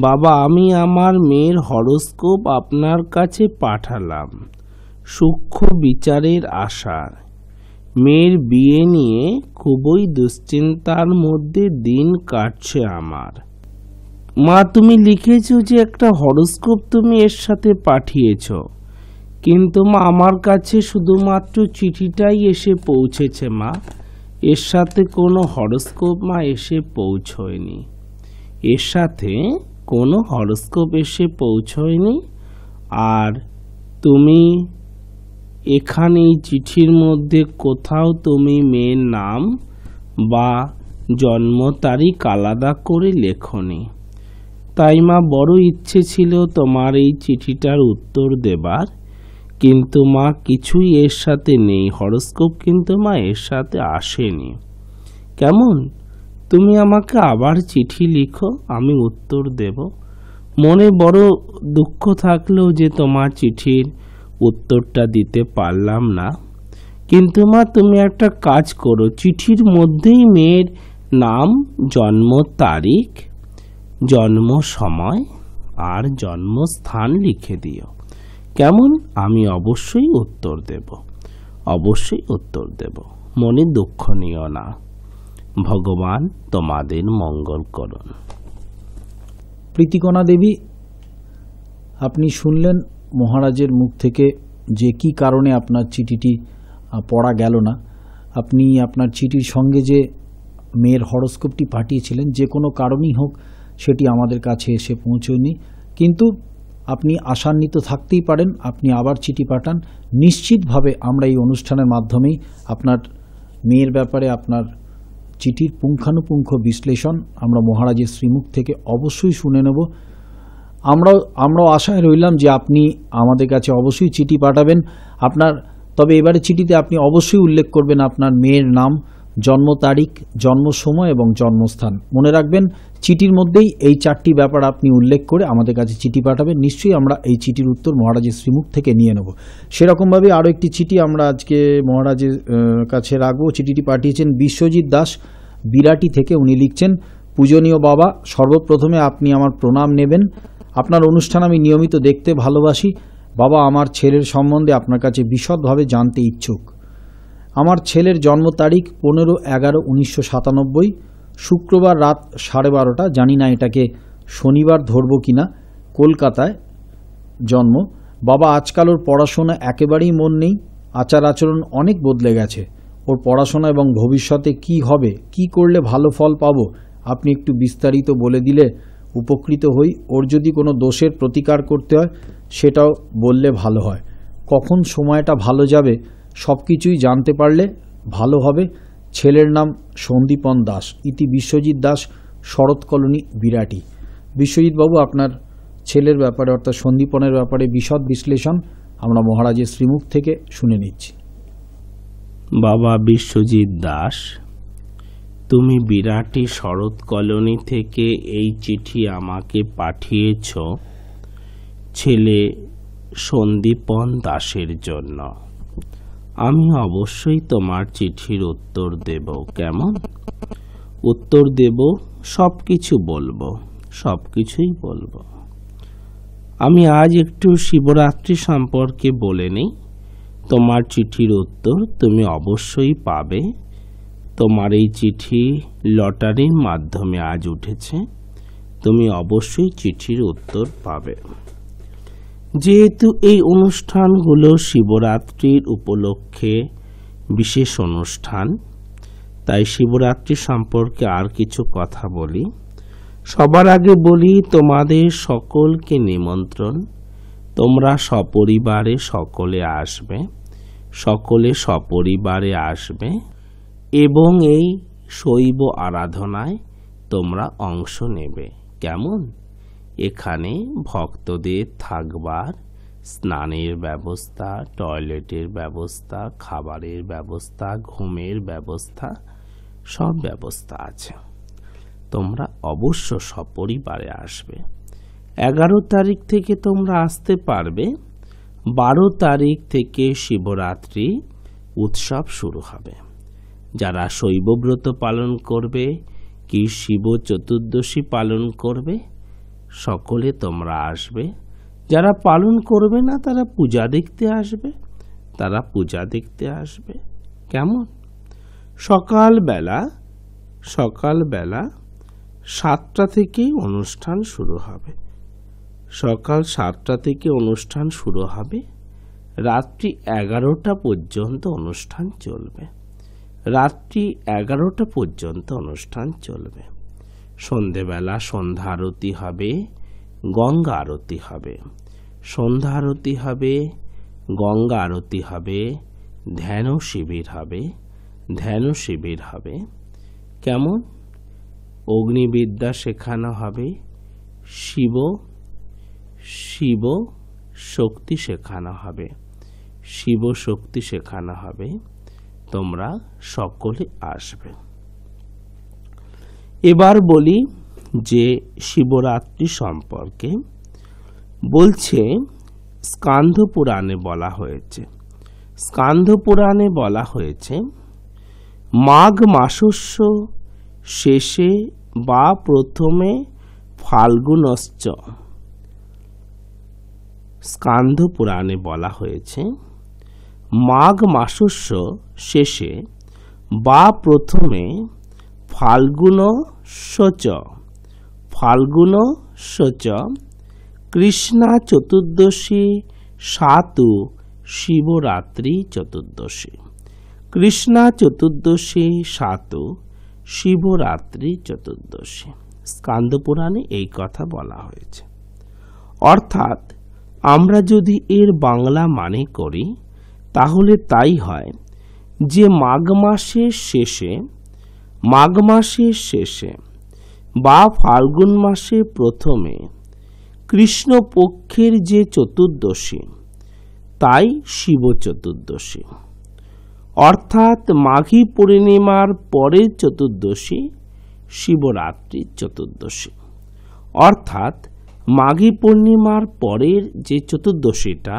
বাবা আমি আমার মেয়ের হরোস্কোপ আপনার কাছে পাঠালাম সূক্ষ্ম বিচারের আশায়। মেয়ের বিয়ে নিয়ে খুবই দুশ্চিন্তার মধ্যে দিন কাটছে আমার। মা তুমি লিখেছ যে একটা হরোস্কোপ তুমি এর সাথে পাঠিয়েছ, কিন্তু মা আমার কাছে শুধুমাত্র চিঠিটাই এসে পৌঁছেছে মা, এর সাথে কোনো হরোস্কোপ মা এসে পৌঁছয়নি। এর সাথে কোনো হরোস্কোপ এসে পৌঁছয়নি। আর তুমি এখানে এই চিঠির মধ্যে কোথাও তুমি মেয়ের নাম বা জন্ম তারিখ আলাদা করে লেখনি। তাই মা বড় ইচ্ছে ছিল তোমার এই চিঠিটার উত্তর দেবার, কিন্তু মা কিছুই এর সাথে নেই, হরোস্কোপ কিন্তু মা এর সাথে আসেনি। কেমন? তুমি আমাকে আবার চিঠি লিখো, আমি উত্তর দেব। মনে বড় দুঃখ থাকলেও যে তোমার চিঠির উত্তরটা দিতে পারলাম না, কিন্তু মা তুমি একটা কাজ করো, চিঠির মধ্যেই মেয়ের নাম, জন্ম তারিখ, জন্ম সময় আর জন্মস্থান লিখে দিও। কেমন? আমি অবশ্যই উত্তর দেব, অবশ্যই উত্তর দেব। মনে দুঃখ নিও না। ভগবান তোমাদের মঙ্গল করুন। প্রীতিকণা দেবী, আপনি শুনলেন মহারাজের মুখ থেকে যে কি কারণে আপনার চিঠিটি পড়া গেল না। আপনি আপনার চিঠির সঙ্গে যে মেয়ের হরোস্কোপটি পাঠিয়েছিলেন, যে কোনো কারণেই হোক সেটি আমাদের কাছে এসে পৌঁছয়নি, কিন্তু আপনি আশান্বিত থাকতেই পারেন। আপনি আবার চিঠি পাঠান, নিশ্চিতভাবে আমরা এই অনুষ্ঠানের মাধ্যমেই আপনার মেয়ের ব্যাপারে আপনার চিঠির পুঙ্খানুপুঙ্খ বিশ্লেষণ আমরা মহারাজের শ্রীমুখ থেকে অবশ্যই শুনে নেব। আমরাও আশায় রইলাম যে আপনি আমাদের কাছে অবশ্যই চিঠি পাঠাবেন আপনার। তবে এবারে চিঠিতে আপনি অবশ্যই উল্লেখ করবেন আপনার মেয়ের নাম, জন্ম তারিখ, জন্ম সময় এবং জন্মস্থান। মনে রাখবেন চিঠির মধ্যেই এই 4টি ব্যাপার আপনি উল্লেখ করে আমাদের কাছে চিঠি পাঠাবেন। নিশ্চয়ই আমরা এই চিঠির উত্তর মহারাজের শ্রীমুখ থেকে নিয়ে নেব। সেরকমভাবে আরও একটি চিঠি আমরা আজকে মহারাজের কাছে রাখবো। চিঠিটি পাঠিয়েছেন বিশ্বজিৎ দাস, বিরাটি থেকে। উনি লিখছেন, পূজনীয় বাবা, সর্বপ্রথমে আপনি আমার প্রণাম নেবেন। আপনার অনুষ্ঠান আমি নিয়মিত দেখতে ভালোবাসি। বাবা, আমার ছেলের সম্বন্ধে আপনার কাছে বিশদভাবে জানতে ইচ্ছুক। আমার ছেলের জন্ম তারিখ 15/11/1997, শুক্রবার রাত 12:30, জানি না এটাকে শনিবার ধরব কিনা, কলকাতায় জন্ম। বাবা, আজকাল ওর পড়াশোনা একেবারেই মন নেই, আচার আচরণ অনেক বদলে গেছে। ওর পড়াশোনা এবং ভবিষ্যতে কি হবে, কি করলে ভালো ফল পাবো, আপনি একটু বিস্তারিত বলে দিলে উপকৃত হই। ওর যদি কোনো দোষের প্রতিকার করতে হয় সেটাও বললে ভালো হয়। কখন সময়টা ভালো যাবে সব কিছুই জানতে পারলে ভালো হবে। ছেলের নাম সন্দীপন দাস, ইতি বিশ্বজিৎ দাস, শরৎ কলোনি, বিরাটি। বিশ্বজিৎবাবু, আপনার ছেলের ব্যাপারে অর্থাৎ সন্দীপনের ব্যাপারে বিশদ বিশ্লেষণ আমরা মহারাজের শ্রীমুখ থেকে শুনে নিচ্ছি। বাবা বিশ্বজিৎ দাস, তুমি বিরাটি শরৎ কলোনি থেকে এই চিঠি আমাকে পাঠিয়েছ ছেলে সন্দীপন দাসের জন্য। আমি অবশ্যই তোমার চিঠির উত্তর দেব। কেমন উত্তর দেব? সব কিছু বলবো, সব কিছুই বলবো। আমি আজ একটু শিবরাত্রি সম্পর্কে বলে নিই। তোমার চিঠির উত্তর তুমি অবশ্যই পাবে। তোমার এই চিঠি লটারির মাধ্যমে আজ উঠেছে, তুমি অবশ্যই চিঠির উত্তর পাবে। যেহেতু এই অনুষ্ঠানগুলো শিবরাত্রির উপলক্ষে বিশেষ অনুষ্ঠান, তাই শিবরাত্রি সম্পর্কে আর কিছু কথা বলি। সবার আগে বলি, তোমাদের সকলকে নিমন্ত্রণ। তোমরা সপরিবারে সকলে আসবে, সকলে সপরিবারে আসবে এবং এই শৈব আরাধনায় তোমরা অংশ নেবে। কেমন? এখানে ভক্তদের থাকবার স্নানের ব্যবস্থা, টয়লেটের ব্যবস্থা, খাবারের ব্যবস্থা, ঘুমের ব্যবস্থা, সব ব্যবস্থা আছে। তোমরা অবশ্য সপরিবারে আসবে। 11 তারিখ থেকে তোমরা আসতে পারবে। 12 তারিখ থেকে শিবরাত্রি উৎসব শুরু হবে। যারা শৈবব্রত পালন করবে কি শিব চতুর্দশী পালন করবে, সকলে তোমরা আসবে। যারা পালন করবে না তারা পূজা দেখতে আসবে, তারা পূজা দেখতে আসবে। কেমন? সকালবেলা 7টা থেকে অনুষ্ঠান শুরু হবে। সকাল 7টা থেকে অনুষ্ঠান শুরু হবে, রাত্রি 11টা পর্যন্ত অনুষ্ঠান চলবে। রাত্রি 11টা পর্যন্ত অনুষ্ঠান চলবে। সন্ধেবেলা সন্ধ্যা আরতি হবে, গঙ্গা আরতি হবে। সন্ধ্যা আরতি হবে, গঙ্গা আরতি হবে, ধ্যান শিবির হবে, ধ্যান শিবির হবে। কেমন? অগ্নিবিদ্যা শেখানো হবে, শিব শক্তি শেখানো হবে, শিব শক্তি শেখানো হবে। তোমরা সকলে আসবে। এবার বলি যে শিবরাত্রি সম্পর্কে বলছে, স্কান্দ পুরাণে বলা হয়েছে, স্কান্দ পুরাণে বলা হয়েছে মাঘ মাসস্য শেষে বা প্রথমে ফাল্গুনশ্চ। স্কান্দ পুরাণে বলা হয়েছে মাঘ মাসস্য শেষে বা প্রথমে ফাল্গুনশ্চ কৃষ্ণা চতুর্দশী সাতু শিবরাত্রি চতুর্দশী। কৃষ্ণা চতুর্দশী সাতু শিবরাত্রি চতুর্দশী। স্কান্দ পুরাণে এই কথা বলা হয়েছে। অর্থাৎ আমরা যদি এর বাংলা মানে করি তাহলে তাই হয় যে মাঘ মাসের শেষে বা ফাল্গুন মাসের প্রথমে কৃষ্ণপক্ষের যে চতুর্দশী তাই শিব চতুর্দশী। অর্থাৎ মাঘী পূর্ণিমার পরের চতুর্দশী শিবরাত্রি চতুর্দশী। অর্থাৎ মাঘী পূর্ণিমার পরের যে চতুর্দশীটা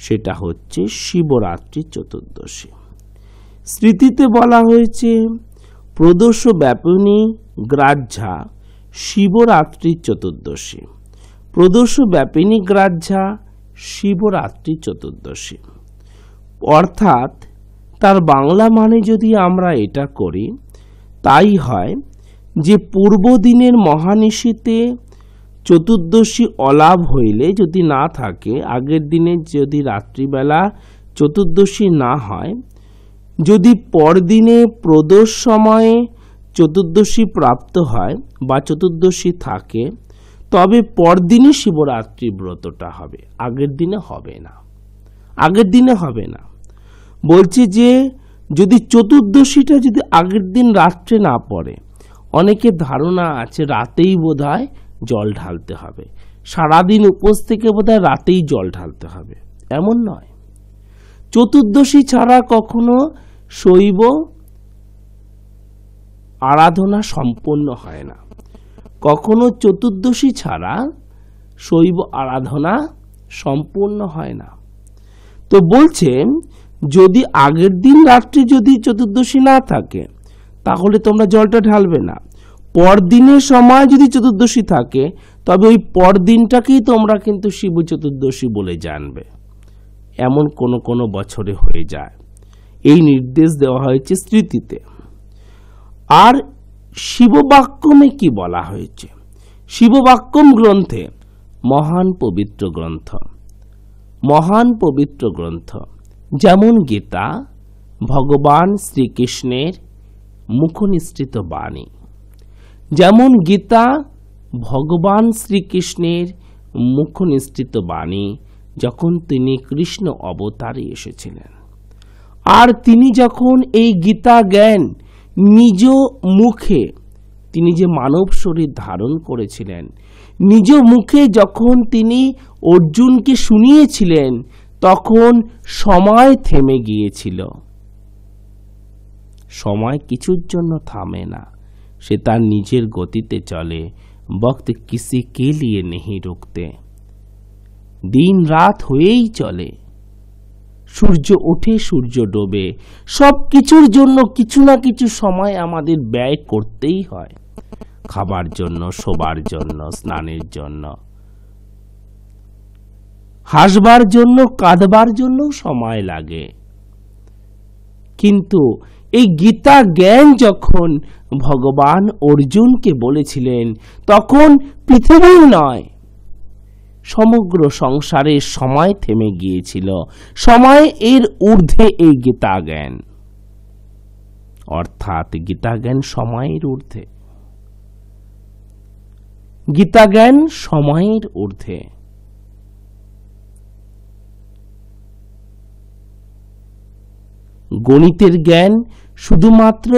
সেটা হচ্ছে শিবরাত্রি চতুর্দশী। স্মৃতিতে বলা হয়েছে প্রদোষ ব্যাপিনী গ্রাহ্যা শিবরাত্রি চতুর্দশী। প্রদোষ ব্যাপিনী গ্রাহ্যা শিবরাত্রি চতুর্দশী। অর্থাৎ তার বাংলা মানে যদি আমরা এটা করি, তাই হয় যে পূর্বদিনের মহানিশীতে চতুর্দশী অলাভ হইলে যদি না থাকে, আগের দিনে যদি রাত্রিবেলা চতুর্দশী না হয়, যদি পরদিনে প্রদোষ সময়ে চতুর্দশী প্রাপ্ত হয় বা চতুর্দশী থাকে, তবে পরদিনই শিবরাত্রি ব্রতটা হবে, আগের দিনে হবে না। আগের দিনে হবে না বলছে যে যদি চতুর্দশীটা যদি আগের দিন রাত্রে না পড়ে, অনেকের ধারণা আছে রাতেই বোধহয় জল ঢালতে হবে, সারাদিন উপোস থেকে বোধহয় রাতেই জল ঢালতে হবে। এমন নয়। চতুর্দশী ছাড়া কখনো শৈব আরাধনা সম্পন্ন হয় না, কখনো চতুর্দশী ছাড়া শৈব আরাধনা সম্পূর্ণ হয় না। তো বলছেন যদি আগের দিন রাত্রে যদি চতুর্দশী না থাকে, তাহলে তোমরা জলটা ঢালবে না। পরদিনের সময় যদি চতুর্দশী থাকে, তবে ওই পরদিনটাকেই তোমরা কিন্তু শিব চতুর্দশী বলে জানবে। এমন কোন কোন বছরে হয়ে যায়। এই নির্দেশ দেওয়া হয়েছে স্মৃতিতে। আর শিববাক্যমে কি বলা হয়েছে? শিববাক্যম গ্রন্থে মহান পবিত্র গ্রন্থ, মহান পবিত্র গ্রন্থ যেমন গীতা, ভগবান শ্রীকৃষ্ণের মুখনিসৃত বাণী। যেমন গীতা ভগবান শ্রীকৃষ্ণের মুখনিসৃত বাণী, যখন তিনি কৃষ্ণ অবতারে এসেছিলেন। আর তিনি যখন এই গীতা জ্ঞান নিজ মুখে, তিনি যে মানব শরীর ধারণ করেছিলেন, নিজ মুখে যখন তিনি অর্জুনকে শুনিয়েছিলেন, তখন সময় থেমে গিয়েছিল। সময় কিছুর জন্য থামে না, সে তার নিজের গতিতে চলে। বক্ত কিসি কে লিয়ে নেহি রুকতে, দিন রাত হয়েই চলে, সূর্য ওঠে সূর্য ডোবে, সব কিছুর জন্য কিছু না কিছু সময় আমাদের ব্যয় করতেই হয়। খাবার জন্য, শোবার জন্য, স্নানের জন্য, হাসবার জন্য, কাঁদবার জন্য সময় লাগে। কিন্তু এই গীতা জ্ঞান যখন ভগবান অর্জুনকে বলেছিলেন, তখন পৃথিবী নয়, সমগ্র সংসারের সময় থেমে গিয়েছিল। সময় এর ঊর্ধ্বে এই গীতা জ্ঞান, অর্থাৎ গীতা জ্ঞান সময়ের ঊর্ধ্বে। গীতা জ্ঞান সময়ের ঊর্ধ্বে। গণিতের জ্ঞান শুধুমাত্র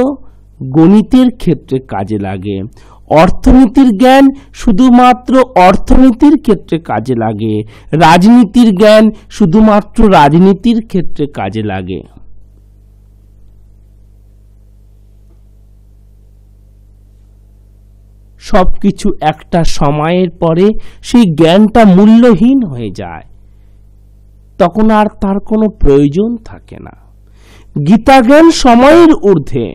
গণিতের ক্ষেত্রে কাজে লাগে, অর্থনীতির জ্ঞান শুধুমাত্র অর্থনীতির ক্ষেত্রে কাজে লাগে, রাজনীতির জ্ঞান শুধুমাত্র রাজনীতির ক্ষেত্রে কাজে লাগে। সবকিছু একটা সময়ের পরে সেই জ্ঞানটা মূল্যহীন হয়ে যায়, তখন আর তার কোনো প্রয়োজন থাকে না। গীতা জ্ঞান সময়ের ঊর্ধ্বে,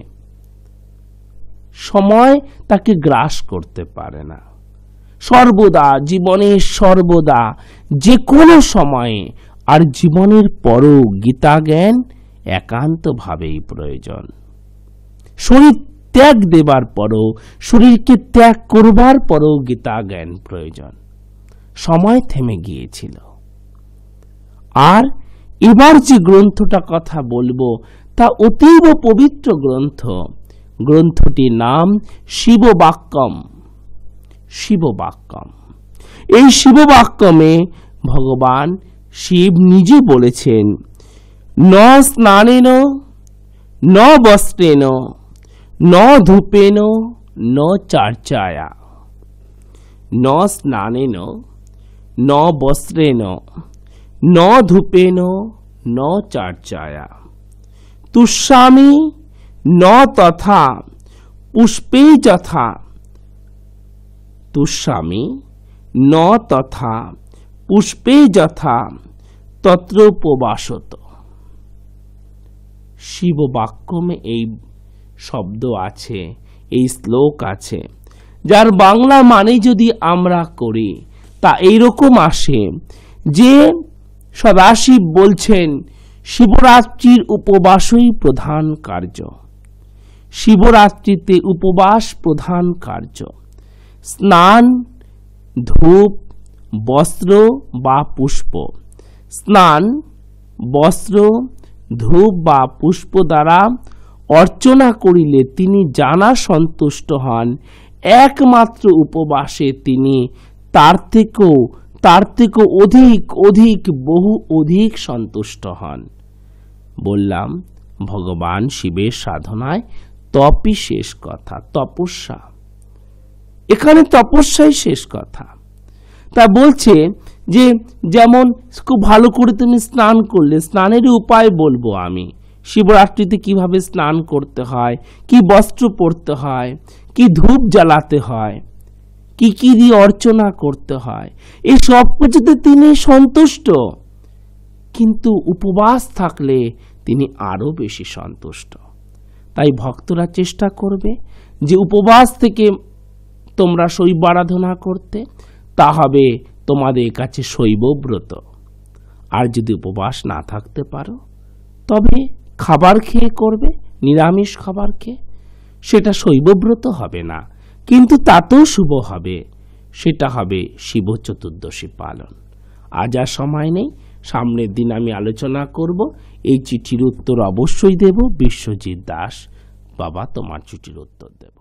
সময় তাকে গ্রাস করতে পারে না। সর্বদা, জীবনের সর্বদা, যে কোনো সময়ে আর জীবনের পরও গীতা জ্ঞান একান্তভাবেই প্রয়োজন। শরীর ত্যাগ দেবার পরও, শরীরকে ত্যাগ করবার পরও গীতা জ্ঞান প্রয়োজন। সময় থেমে গিয়েছিল। আর এবার যে গ্রন্থটা কথা বলবো, তা অতীব পবিত্র গ্রন্থ। গ্রন্থটির নাম শিববাক্যম। শিববাক্যম। এই শিববাক্যমে ভগবান শিব নিজে বলেছেন, ন স্নানেন, ন বস্ত্রেন, ন ধূপেন, ন চার্চায়া। ন স্নানেন, ন বস্ত্রেন, ন ধূপেন, ন চার্চায়া। তুষ্যামি ন তথা পুষ্পে যথা। তুষ্যামি ন তথা পুষ্পে যথা তত্রোপবাসত। শিববাক্যমে এই শব্দ আছে, এই শ্লোক আছে, যার বাংলা মানে যদি আমরা করি, তা এইরকম আসে যে সদাশিব বলছেন শিবরাত্রির উপবাসই প্রধান কার্য। শিবরাত্রিতে উপবাস প্রধান কার্য। স্নান, ধূপ, বস্ত্র বা পুষ্প। স্নান, বস্ত্র, ধূপ বা পুষ্প দ্বারা অর্চনা করিলে তিনি জানা সন্তুষ্ট হন। একমাত্র উপবাসে তিনি তার থেকেও অধিক বহু অধিক সন্তুষ্ট হন। বললাম ভগবান শিবের সাধনায় তপই শেষ কথা, তপস্যা। এখানে তপস্যাই শেষ কথা। তা বলছে যে যেমন খুব ভালো করে তুমি স্নান করলে, স্নানের উপায় বলবো আমি। শিবরাত্রিতে কিভাবে স্নান করতে হয়, কি বস্ত্র পরতে হয়, কি ধূপ জ্বালাতে হয়, কি কি দিয়ে অর্চনা করতে হয়, এই সব কিছুতে তিনি সন্তুষ্ট। কিন্তু উপবাস থাকলে তিনি আরো বেশি সন্তুষ্ট। তাই ভক্তরা চেষ্টা করবে যে উপবাস থেকে তোমরা শৈব আরাধনা করতে, তা হবে তোমাদের কাছে শৈবব্রত। আর যদি উপবাস না থাকতে পারো তবে খাবার খেয়ে করবে, নিরামিষ খাবার খেয়ে, সেটা শৈবব্রত হবে না, কিন্তু তাতেও শুভ হবে। সেটা হবে শিব চতুর্দশী পালন। আজ আর সময় নেই, সামনের দিন আমি আলোচনা করব। এই চিঠির উত্তর অবশ্যই দেব। বিশ্বজিৎ দাস বাবা তোমার চিঠির উত্তর দেব।